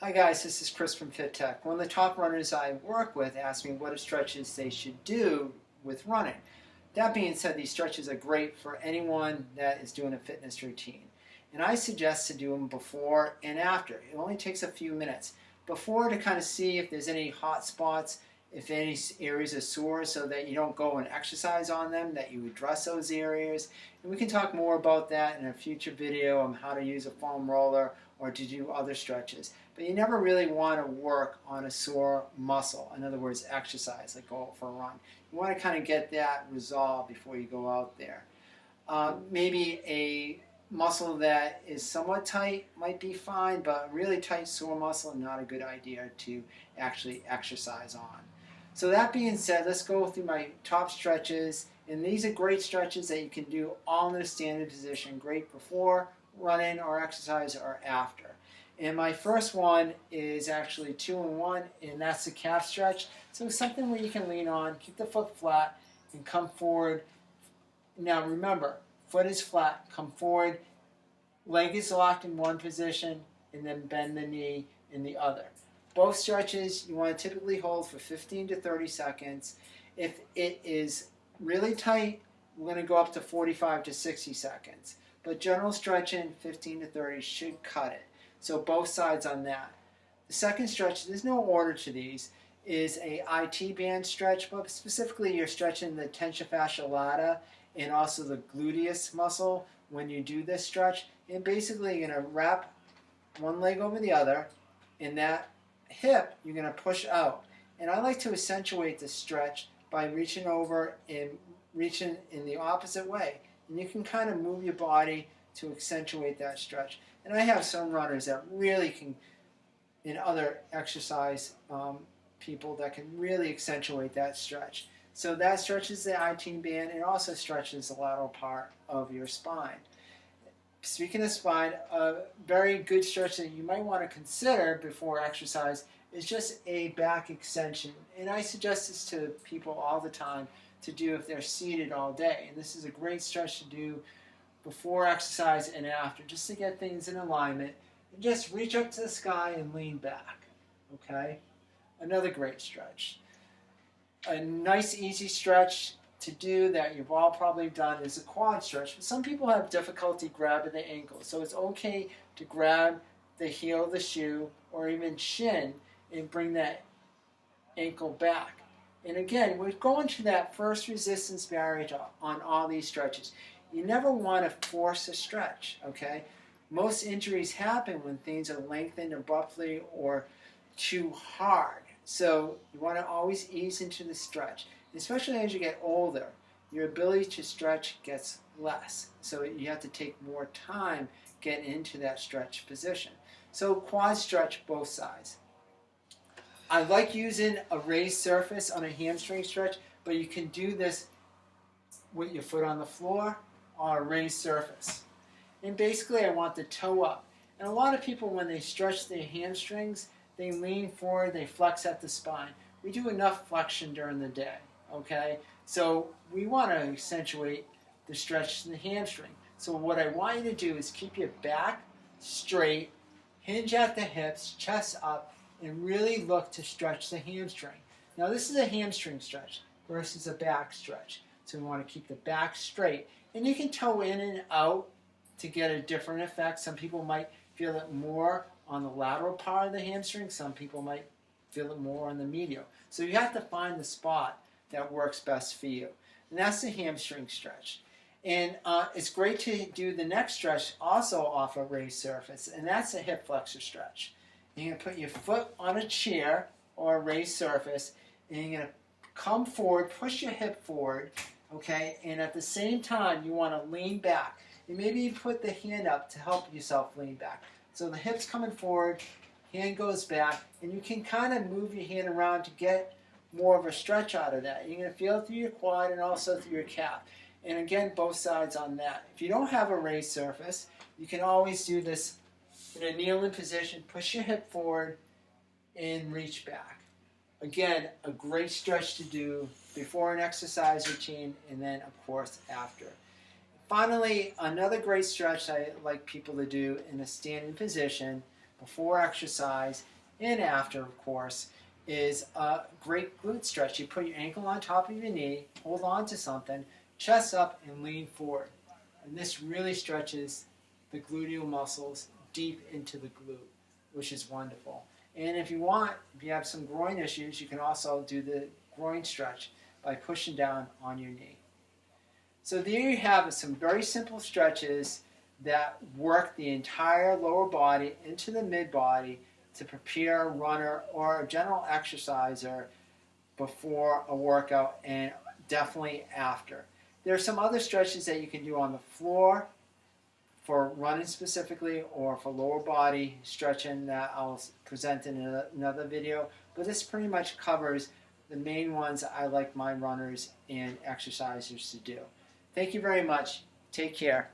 Hi guys, this is Chris from Fit Tech. One of the top runners I work with asked me what stretches they should do with running. That being said, these stretches are great for anyone that is doing a fitness routine. And I suggest to do them before and after. It only takes a few minutes. Before, to kind of see if there's any hot spots, if any areas are sore, so that you don't go and exercise on them, that you address those areas. And we can talk more about that in a future video on how to use a foam roller or to do other stretches. But you never really want to work on a sore muscle. In other words, exercise, like go out for a run. You want to kind of get that resolved before you go out there. Maybe a muscle that is somewhat tight might be fine, but really tight sore muscle, not a good idea to actually exercise on. So that being said, let's go through my top stretches. And these are great stretches that you can do all in a standing position, great before running or exercise or after. And my first one is actually 2-in-1, and that's the calf stretch. So it's something where you can lean on, keep the foot flat, and come forward. Now remember, foot is flat, come forward, leg is locked in one position, and then bend the knee in the other. Both stretches you want to typically hold for 15 to 30 seconds. If it is really tight, we're going to go up to 45 to 60 seconds. But general stretching, 15 to 30 should cut it. So both sides on that. The second stretch, there's no order to these, is a IT band stretch, but specifically you're stretching the tension fascia lata and also the gluteus muscle when you do this stretch. And basically you're going to wrap one leg over the other, and that hip you're going to push out. And I like to accentuate the stretch by reaching over and reaching in the opposite way. And you can kind of move your body to accentuate that stretch. And I have some runners that really can, and other exercise people that can really accentuate that stretch. So that stretches the IT band and also stretches the lateral part of your spine. Speaking of spine, a very good stretch that you might want to consider before exercise is just a back extension. And I suggest this to people all the time to do if they're seated all day. And this is a great stretch to do before exercise and after, just to get things in alignment. And just reach up to the sky and lean back, okay? Another great stretch. A nice easy stretch to do that you've all probably done is a quad stretch. But some people have difficulty grabbing the ankle, so it's okay to grab the heel of the shoe or even shin and bring that ankle back. And again, we're going to that first resistance barrier on all these stretches. You never want to force a stretch, okay? Most injuries happen when things are lengthened abruptly or too hard. So you want to always ease into the stretch. Especially as you get older, your ability to stretch gets less. So you have to take more time getting into that stretch position. So quad stretch both sides. I like using a raised surface on a hamstring stretch, but you can do this with your foot on the floor or a raised surface. And basically I want the toe up. And a lot of people, when they stretch their hamstrings, they lean forward, they flex at the spine. We do enough flexion during the day, okay? So we want to accentuate the stretch to the hamstring. So what I want you to do is keep your back straight, hinge at the hips, chest up, and really look to stretch the hamstring. Now this is a hamstring stretch versus a back stretch. So we want to keep the back straight. And you can toe in and out to get a different effect. Some people might feel it more on the lateral part of the hamstring. Some people might feel it more on the medial. So you have to find the spot that works best for you. And that's the hamstring stretch. And it's great to do the next stretch also off a raised surface, and that's a hip flexor stretch. And you're going to put your foot on a chair or a raised surface, and you're going to come forward, push your hip forward, okay? And at the same time, you want to lean back. And maybe you put the hand up to help yourself lean back. So the hip's coming forward, hand goes back, and you can kind of move your hand around to get more of a stretch out of that. You're going to feel it through your quad and also through your calf. And again, both sides on that. If you don't have a raised surface, you can always do this in a kneeling position, push your hip forward, and reach back. Again, a great stretch to do before an exercise routine, and then, of course, after. Finally, another great stretch I like people to do in a standing position, before exercise and after, of course, is a great glute stretch. You put your ankle on top of your knee, hold on to something, chest up, and lean forward. And this really stretches the gluteal muscles deep into the glute, which is wonderful. And if you want, if you have some groin issues, you can also do the groin stretch by pushing down on your knee. So there you have some very simple stretches that work the entire lower body into the mid body to prepare a runner or a general exerciser before a workout and definitely after. There are some other stretches that you can do on the floor for running specifically, or for lower body stretching that I'll present in another video, but this pretty much covers the main ones I like my runners and exercisers to do. Thank you very much. Take care.